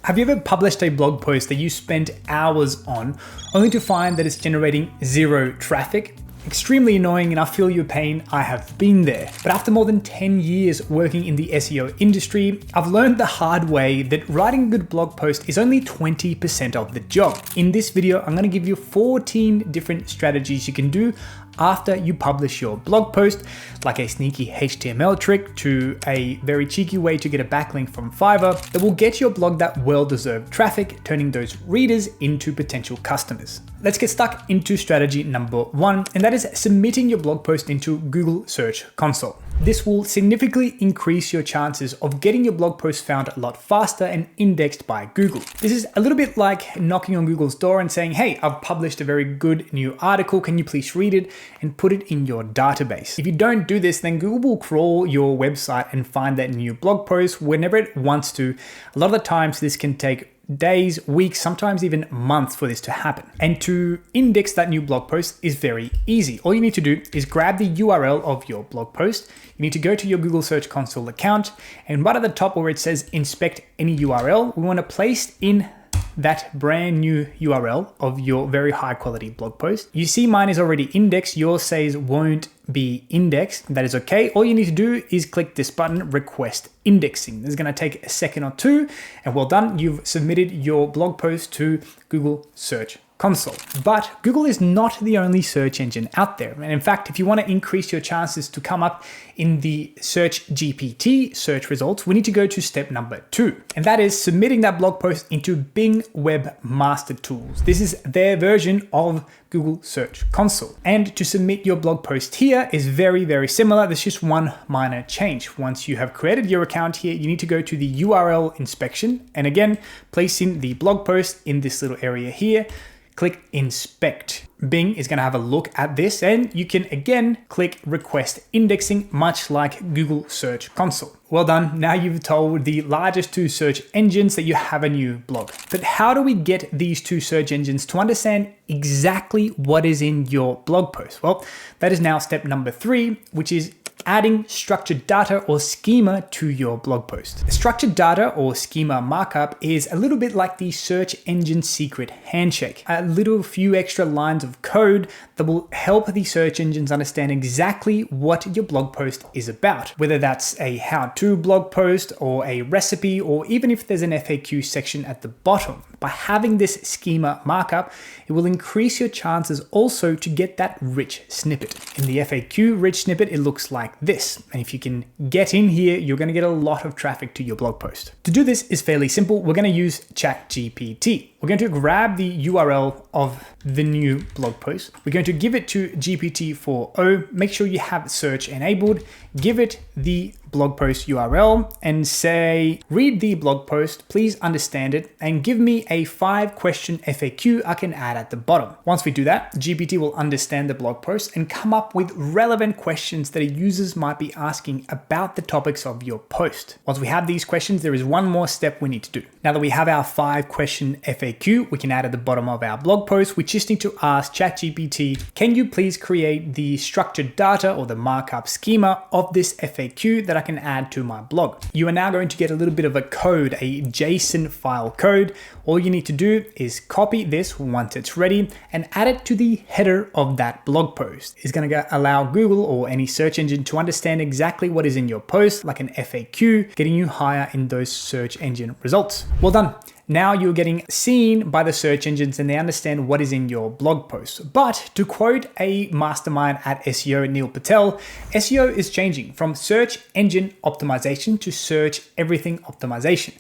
Have you ever published a blog post that you spent hours on, only to find that it's generating zero traffic? Extremely annoying, and I feel your pain. I have been there. But after more than 10 years working in the SEO industry, I've learned the hard way that writing a good blog post is only 20% of the job. In this video, I'm going to give you 14 different strategies you can do after you publish your blog post, like a sneaky HTML trick to a very cheeky way to get a backlink from Fiverr that will get your blog that well-deserved traffic, turning those readers into potential customers. Let's get stuck into strategy number 1, and that is submitting your blog post into Google Search Console. This will significantly increase your chances of getting your blog post found a lot faster and indexed by Google. This is a little bit like knocking on Google's door and saying, hey, I've published a very good new article, can you please read it and put it in your database? If you don't do this, then Google will crawl your website and find that new blog post whenever it wants to. A lot of the times this can take days, weeks, sometimes even months for this to happen. And to index that new blog post is very easy. All you need to do is grab the URL of your blog post. You need to go to your Google Search Console account, and right at the top where it says inspect any URL, we want to place in that brand new URL of your very high quality blog post. You see mine is already indexed, yours says won't be indexed. That is okay. All you need to do is click this button, request indexing. This is going to take a second or two, and well done, you've submitted your blog post to Google Search Console. But Google is not the only search engine out there. And in fact, if you want to increase your chances to come up in the Search GPT search results, we need to go to step number 2. And that is submitting that blog post into Bing Webmaster tools. This is their version of Google Search Console. And to submit your blog post here is very, very similar. There's just one minor change. Once you have created your account here, you need to go to the URL inspection. And again, placing the blog post in this little area here, click inspect. Bing is going to have a look at this, and you can again click request indexing, much like Google Search Console. Well done. Now you've told the largest 2 search engines that you have a new blog. But how do we get these 2 search engines to understand exactly what is in your blog post? Well, that is now step number 3, which is adding structured data or schema to your blog post. Structured data or schema markup is a little bit like the search engine secret handshake. A little few extra lines of code that will help the search engines understand exactly what your blog post is about. Whether that's a how-to blog post or a recipe, or even if there's an FAQ section at the bottom. By having this schema markup, it will increase your chances also to get that rich snippet. In the FAQ rich snippet, it looks like this. And if you can get in here, you're going to get a lot of traffic to your blog post. To do this is fairly simple. We're going to use ChatGPT. We're going to grab the URL of the new blog post. We're going to give it to GPT-4o. Make sure you have search enabled. Give it the blog post URL and say, read the blog post, please understand it, and give me a 5-question FAQ I can add at the bottom. Once we do that, GPT will understand the blog post and come up with relevant questions that users might be asking about the topics of your post. Once we have these questions, there is one more step we need to do. Now that we have our 5-question FAQ, we can add at the bottom of our blog post. We just need to ask ChatGPT, can you please create the structured data or the markup schema of this FAQ that I can add to my blog? You are now going to get a little bit of a code, a JSON file code. All you need to do is copy this once it's ready and add it to the header of that blog post. It's going to allow Google or any search engine to understand exactly what is in your post, like an FAQ, getting you higher in those search engine results. Well done. Now you're getting seen by the search engines and they understand what is in your blog post. But to quote a mastermind at SEO, Neil Patel, SEO is changing from search engine optimization to search everything optimization,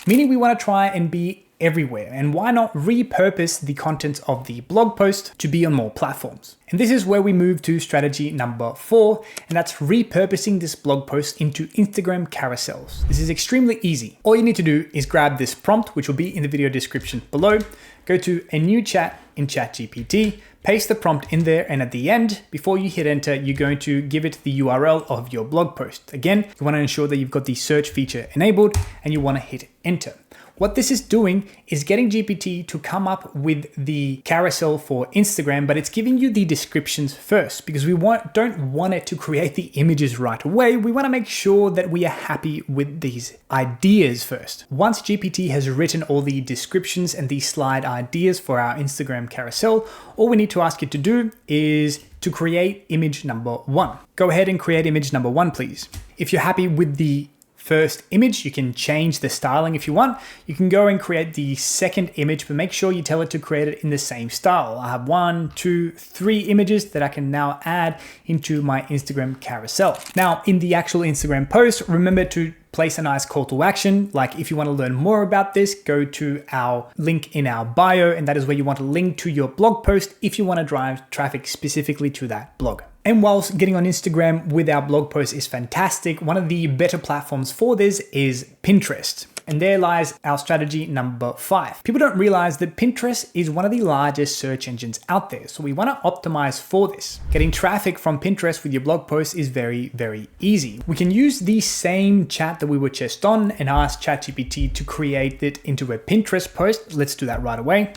meaning we want to try and be everywhere. And why not repurpose the contents of the blog post to be on more platforms? And this is where we move to strategy number 4, and that's repurposing this blog post into Instagram carousels. This is extremely easy. All you need to do is grab this prompt, which will be in the video description below, go to a new chat in ChatGPT, paste the prompt in there, and at the end, before you hit enter, you're going to give it the URL of your blog post. Again, you want to ensure that you've got the search feature enabled and you want to hit enter. What this is doing is getting GPT to come up with the carousel for Instagram, but it's giving you the descriptions first because we don't want it to create the images right away. We want to make sure that we are happy with these ideas first. Once GPT has written all the descriptions and the slide ideas for our Instagram carousel, all we need to ask it to do is to create image number 1. Go ahead and create image number 1, please. If you're happy with the first image, you can change the styling if you want. You can go and create the second image, but make sure you tell it to create it in the same style. I have 1, 2, 3 images that I can now add into my Instagram carousel. Now, in the actual Instagram post, remember to place a nice call to action. Like if you want to learn more about this, go to our link in our bio, and that is where you want to link to your blog post if you want to drive traffic specifically to that blog. And whilst getting on Instagram with our blog post is fantastic, one of the better platforms for this is Pinterest. And there lies our strategy number 5. People don't realize that Pinterest is one of the largest search engines out there. So we want to optimize for this. Getting traffic from Pinterest with your blog post is very, very easy. We can use the same chat that we were just on and ask ChatGPT to create it into a Pinterest post. Let's do that right away.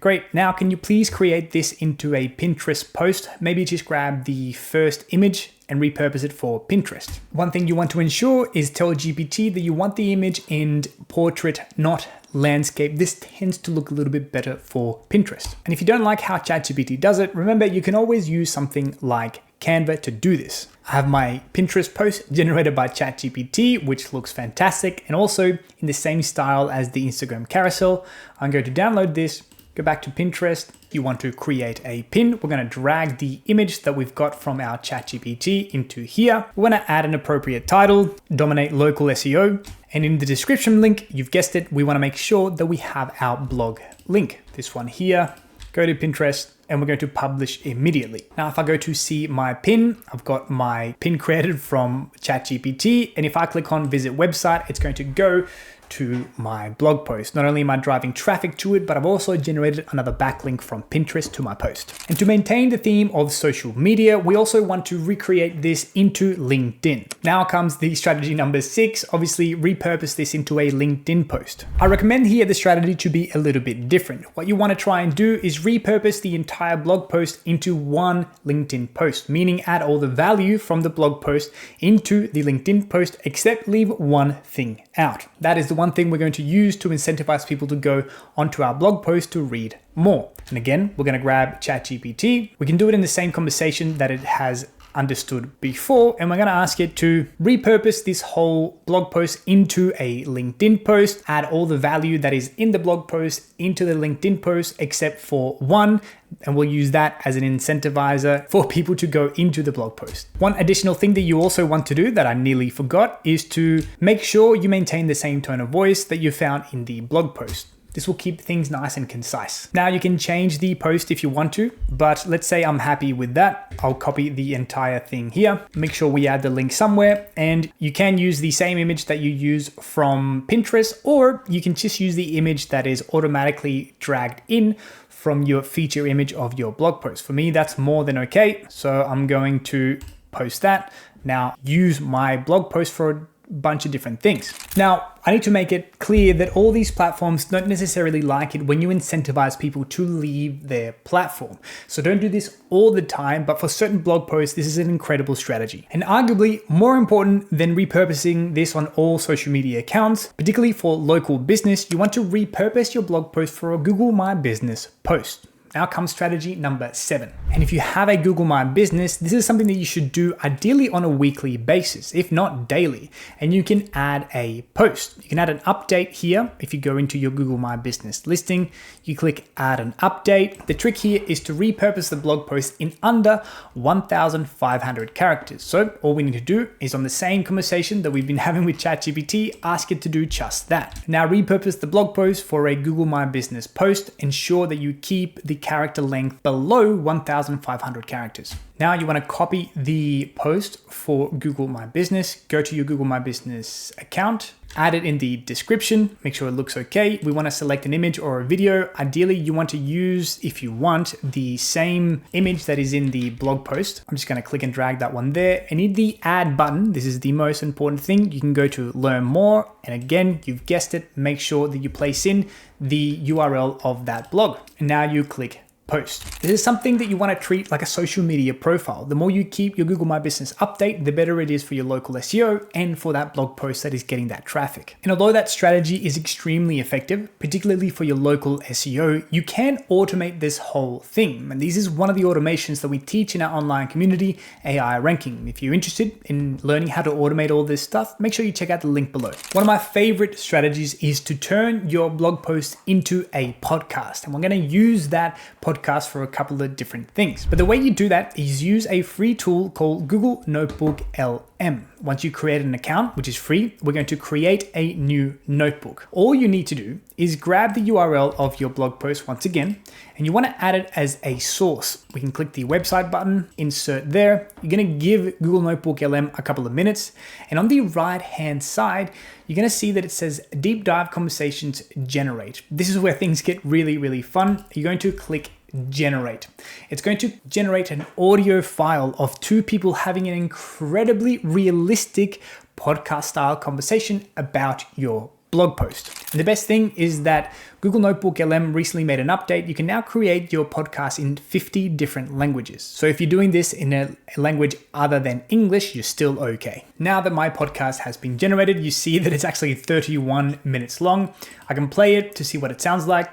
Great. Now, can you please create this into a Pinterest post? Maybe just grab the first image and repurpose it for Pinterest. One thing you want to ensure is tell GPT that you want the image in portrait, not landscape. This tends to look a little bit better for Pinterest. And if you don't like how ChatGPT does it, remember you can always use something like Canva to do this. I have my Pinterest post generated by ChatGPT, which looks fantastic, and also in the same style as the Instagram carousel. I'm going to download this. Go back to Pinterest. You want to create a pin. We're going to drag the image that we've got from our ChatGPT into here. We want to add an appropriate title, dominate local SEO. And in the description link, you've guessed it, we want to make sure that we have our blog link. This one here. Go to Pinterest and we're going to publish immediately. Now, if I go to see my pin, I've got my pin created from ChatGPT. And if I click on visit website, it's going to go to my blog post. Not only am I driving traffic to it, but I've also generated another backlink from Pinterest to my post. And to maintain the theme of social media, we also want to recreate this into LinkedIn. Now comes the strategy number 6, obviously repurpose this into a LinkedIn post. I recommend here the strategy to be a little bit different. What you want to try and do is repurpose the entire blog post into one LinkedIn post, meaning add all the value from the blog post into the LinkedIn post, except leave one thing out. That is the one thing we're going to use to incentivize people to go onto our blog post to read more. And again, we're going to grab ChatGPT. We can do it in the same conversation that it has understood before, and we're going to ask it to repurpose this whole blog post into a LinkedIn post, add all the value that is in the blog post into the LinkedIn post except for one, and we'll use that as an incentivizer for people to go into the blog post. One additional thing that you also want to do that I nearly forgot is to make sure you maintain the same tone of voice that you found in the blog post. This will keep things nice and concise. Now you can change the post if you want to, but let's say I'm happy with that. I'll copy the entire thing here. Make sure we add the link somewhere, and you can use the same image that you use from Pinterest, or you can just use the image that is automatically dragged in from your feature image of your blog post. For me, that's more than okay. So I'm going to post that. Now use my blog post for a bunch of different things. Now, I need to make it clear that all these platforms don't necessarily like it when you incentivize people to leave their platform. So don't do this all the time, but for certain blog posts, this is an incredible strategy. And arguably more important than repurposing this on all social media accounts, particularly for local business, you want to repurpose your blog post for a Google My Business post. Now comes strategy number 7. And if you have a Google My Business, this is something that you should do ideally on a weekly basis, if not daily. And you can add a post. You can add an update here. If you go into your Google My Business listing, you click add an update. The trick here is to repurpose the blog post in under 1,500 characters. So all we need to do is, on the same conversation that we've been having with ChatGPT, ask it to do just that. Now repurpose the blog post for a Google My Business post. Ensure that you keep the character length below 1,500 characters. Now you want to copy the post for Google My Business. Go to your Google My Business account, add it in the description, make sure it looks okay. We want to select an image or a video. Ideally, you want to use, if you want, the same image that is in the blog post. I'm just going to click and drag that one there. And in the add button, this is the most important thing. You can go to learn more. And again, you've guessed it, make sure that you place in the URL of that blog. And now you click post. This is something that you want to treat like a social media profile. The more you keep your Google My Business update, the better it is for your local SEO and for that blog post that is getting that traffic. And although that strategy is extremely effective, particularly for your local SEO, you can automate this whole thing. And this is one of the automations that we teach in our online community, AI Ranking. If you're interested in learning how to automate all this stuff, make sure you check out the link below. One of my favorite strategies is to turn your blog post into a podcast. And we're going to use that podcast for a couple of different things. But the way you do that is use a free tool called Google NotebookLM. Once you create an account, which is free, we're going to create a new notebook. All you need to do is grab the URL of your blog post once again, and you want to add it as a source. We can click the website button, insert there. You're going to give Google NotebookLM a couple of minutes. And on the right-hand side, you're going to see that it says Deep Dive Conversations Generate. This is where things get really, really fun. You're going to click generate. It's going to generate an audio file of two people having an incredibly realistic podcast style conversation about your blog post. And the best thing is that Google NotebookLM recently made an update. You can now create your podcast in 50 different languages. So if you're doing this in a language other than English, you're still okay. Now that my podcast has been generated, you see that it's actually 31 minutes long. I can play it to see what it sounds like.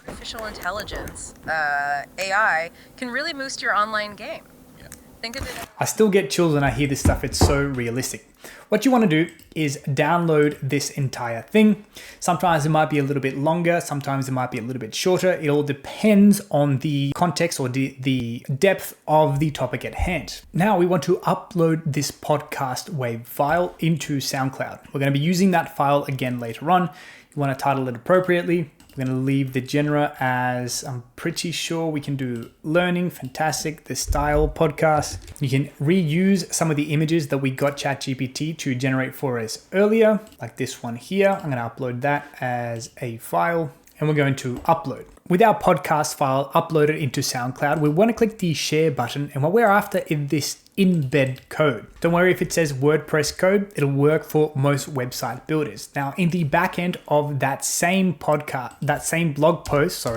Artificial intelligence, AI, can really boost your online game. Yeah. Think of it. I still get chills when I hear this stuff. It's so realistic. What you want to do is download this entire thing. Sometimes it might be a little bit longer. Sometimes it might be a little bit shorter. It all depends on the context or the depth of the topic at hand. Now we want to upload this podcast wave file into SoundCloud. We're going to be using that file again later on. You want to title it appropriately. We're going to leave the genre as, I'm pretty sure we can do learning, fantastic, the style podcast. You can reuse some of the images that we got ChatGPT to generate for us earlier, like this one here. I'm going to upload that as a file and we're going to upload. With our podcast file uploaded into SoundCloud, we want to click the share button, and what we're after is this embed code. Don't worry if it says WordPress code, it'll work for most website builders. Now, in the back end of that same blog post,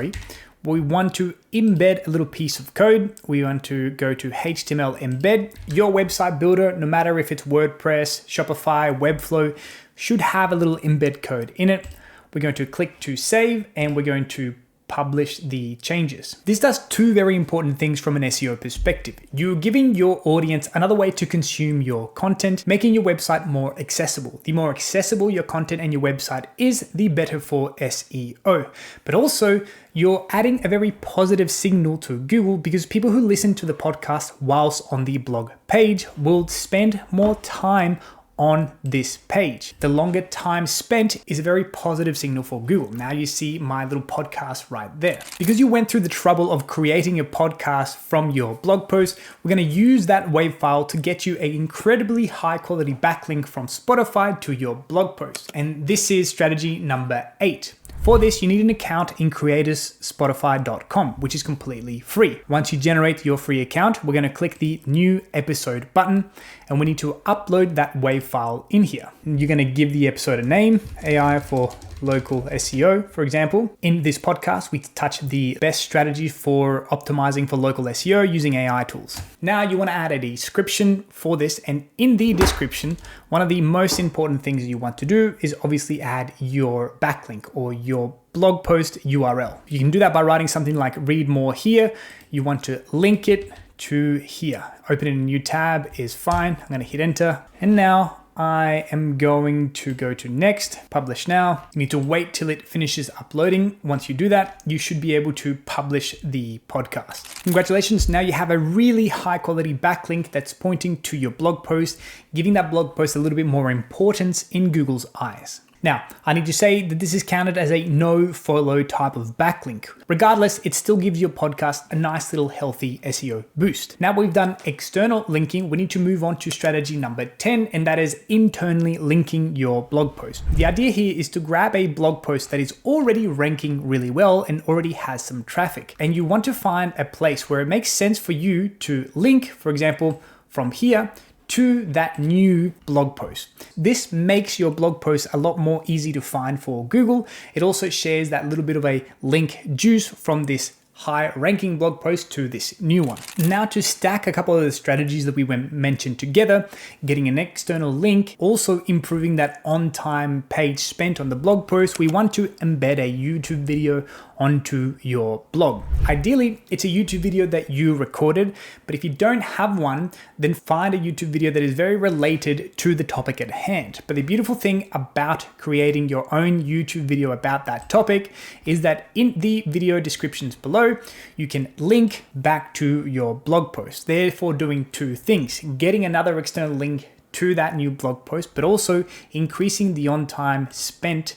we want to embed a little piece of code. We want to go to HTML embed. Your website builder, no matter if it's WordPress, Shopify, Webflow, should have a little embed code in it. We're going to click to save, and we're going to publish the changes. This does two very important things from an SEO perspective. You're giving your audience another way to consume your content, making your website more accessible. The more accessible your content and your website is, the better for SEO. But also, you're adding a very positive signal to Google, because people who listen to the podcast whilst on the blog page will spend more time on this page. The longer time spent is a very positive signal for Google. Now you see my little podcast right there. Because you went through the trouble of creating a podcast from your blog post, we're going to use that WAV file to get you an incredibly high quality backlink from Spotify to your blog post. And this is strategy number 8. For this, you need an account in creatorsspotify.com, which is completely free. Once you generate your free account, we're going to click the new episode button, and we need to upload that WAV file in here. You're going to give the episode a name, AI for local SEO, for example. In this podcast, we touch the best strategy for optimizing for local SEO using AI tools. Now you want to add a description for this, and in the description, one of the most important things you want to do is obviously add your backlink or your blog post URL. You can do that by writing something like read more here. You want to link it to here. Opening a new tab is fine. I'm going to hit enter. And now I am going to go to next, publish now. You need to wait till it finishes uploading. Once you do that, you should be able to publish the podcast. Congratulations, now you have a really high quality backlink that's pointing to your blog post, giving that blog post a little bit more importance in Google's eyes. Now, I need to say that this is counted as a no follow type of backlink. Regardless, it still gives your podcast a nice little healthy SEO boost. Now we've done external linking, we need to move on to strategy number 10, and that is internally linking your blog post. The idea here is to grab a blog post that is already ranking really well and already has some traffic, and you want to find a place where it makes sense for you to link, for example, from here to that new blog post. This makes your blog post a lot more easy to find for Google. It also shares that little bit of a link juice from this high ranking blog post to this new one. Now to stack a couple of the strategies that we mentioned together, getting an external link, also improving that on-time page spent on the blog post, we want to embed a YouTube video onto your blog. Ideally, it's a YouTube video that you recorded, but if you don't have one, then find a YouTube video that is very related to the topic at hand. But the beautiful thing about creating your own YouTube video about that topic is that in the video descriptions below, you can link back to your blog post, therefore doing two things: getting another external link to that new blog post, but also increasing the on-time spent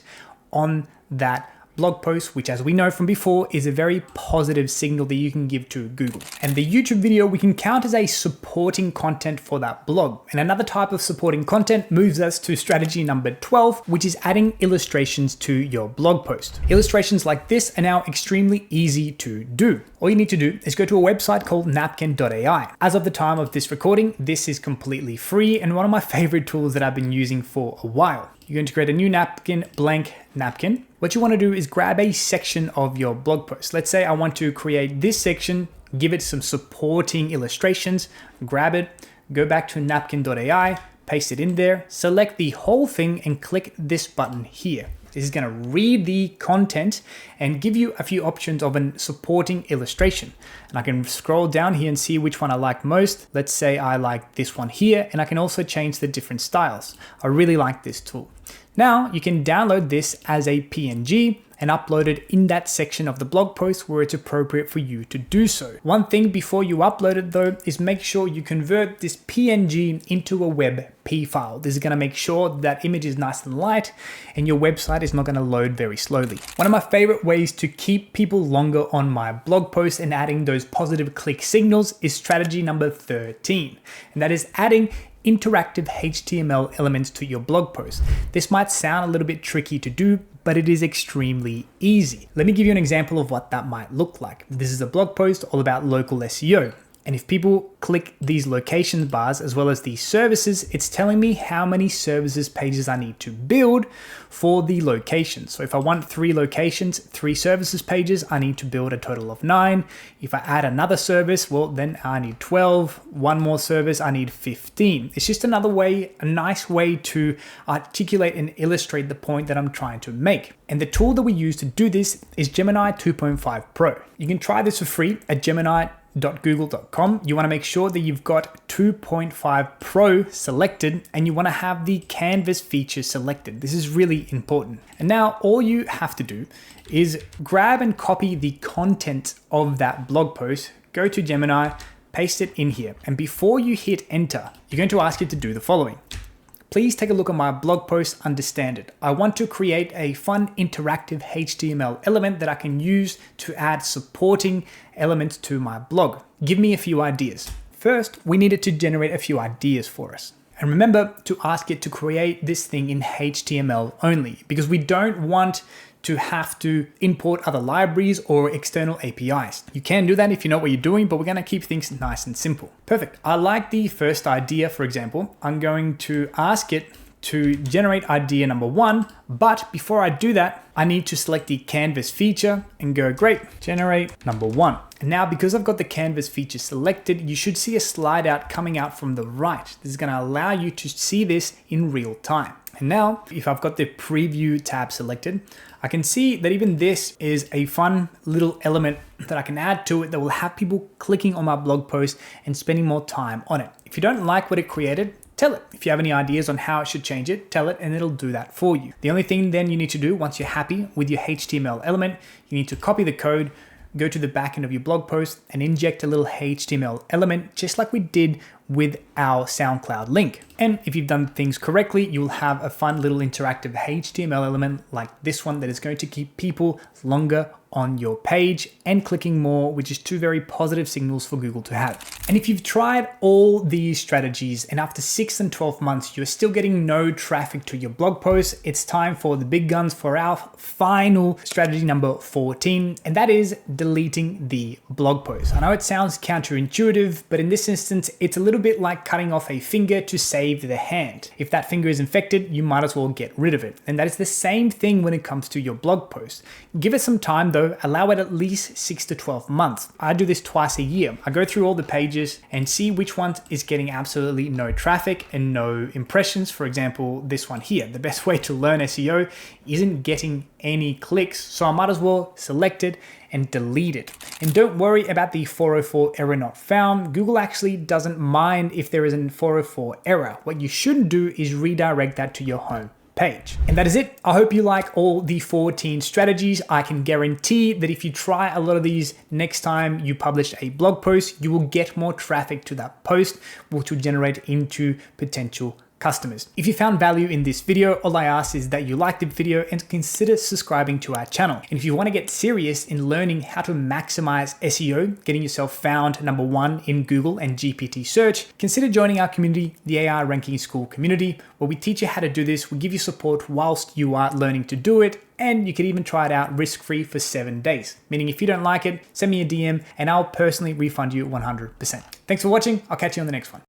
on that blog post, which, as we know from before, is a very positive signal that you can give to Google. And the YouTube video we can count as a supporting content for that blog. And another type of supporting content moves us to strategy number 12, which is adding illustrations to your blog post. Illustrations like this are now extremely easy to do. All you need to do is go to a website called Napkin.ai. As of the time of this recording, this is completely free and one of my favorite tools that I've been using for a while. You're going to create a new napkin, blank napkin. What you want to do is grab a section of your blog post. Let's say I want to create this section, give it some supporting illustrations, grab it, go back to Napkin.ai, paste it in there, select the whole thing and click this button here. This is going to read the content and give you a few options of a supporting illustration. And I can scroll down here and see which one I like most. Let's say I like this one here, and I can also change the different styles. I really like this tool. Now you can download this as a PNG and upload it in that section of the blog post where it's appropriate for you to do so. One thing before you upload it though is make sure you convert this PNG into a WebP file. This is going to make sure that image is nice and light and your website is not going to load very slowly. One of my favorite ways to keep people longer on my blog post and adding those positive click signals is strategy number 13, and that is adding interactive HTML elements to your blog post. This might sound a little bit tricky to do, but it is extremely easy. Let me give you an example of what that might look like. This is a blog post all about local SEO. And if people click these location bars as well as these services, it's telling me how many services pages I need to build for the location. So if I want 3 locations, 3 services pages, I need to build a total of 9. If I add another service, well, then I need 12. One more service, I need 15. It's just another way, a nice way to articulate and illustrate the point that I'm trying to make. And the tool that we use to do this is Gemini 2.5 Pro. You can try this for free at gemini.google.com. You want to make sure that you've got 2.5 Pro selected and you want to have the canvas feature selected. This is really important. And now all you have to do is grab and copy the content of that blog post, go to Gemini, paste it in here. And before you hit enter, you're going to ask it to do the following. Please take a look at my blog post, understand it. I want to create a fun interactive HTML element that I can use to add supporting elements to my blog. Give me a few ideas. First, we need it to generate a few ideas for us. And remember to ask it to create this thing in HTML only, because we don't want to have to import other libraries or external APIs. You can do that if you know what you're doing, but we're going to keep things nice and simple. Perfect. I like the first idea, for example. I'm going to ask it to generate idea number 1, but before I do that, I need to select the canvas feature and go, great, generate number 1. And now because I've got the canvas feature selected, you should see a slide out coming out from the right. This is going to allow you to see this in real time. And now if I've got the preview tab selected, I can see that even this is a fun little element that I can add to it that will have people clicking on my blog post and spending more time on it. If you don't like what it created, tell it. If you have any ideas on how it should change it, tell it and it'll do that for you. The only thing then you need to do once you're happy with your HTML element, you need to copy the code, go to the back end of your blog post and inject a little HTML element just like we did with our SoundCloud link. And if you've done things correctly, you'll have a fun little interactive HTML element like this one that is going to keep people longer on your page and clicking more, which is two very positive signals for Google to have. And if you've tried all these strategies and after 6 and 12 months, you're still getting no traffic to your blog posts, it's time for the big guns for our final strategy number 14, and that is deleting the blog post. I know it sounds counterintuitive, but in this instance, it's a little bit like cutting off a finger to save the hand. If that finger is infected, you might as well get rid of it. And that is the same thing when it comes to your blog post. Give it some time though, allow it at least 6 to 12 months. I do this twice a year. I go through all the pages and see which one is getting absolutely no traffic and no impressions. For example, this one here. The best way to learn SEO isn't getting any clicks, so I might as well select it and delete it. And don't worry about the 404 error not found. Google actually doesn't mind if there is a 404 error. What you shouldn't do is redirect that to your home page. And that is it. I hope you like all the 14 strategies. I can guarantee that if you try a lot of these next time you publish a blog post, you will get more traffic to that post, which will generate into potential customers. If you found value in this video, all I ask is that you like the video and consider subscribing to our channel. And if you want to get serious in learning how to maximize SEO, getting yourself found #1 in Google and GPT search, consider joining our community, the AI Ranking School community, where we teach you how to do this. We give you support whilst you are learning to do it. And you can even try it out risk-free for 7 days. Meaning if you don't like it, send me a DM and I'll personally refund you 100%. Thanks for watching. I'll catch you on the next one.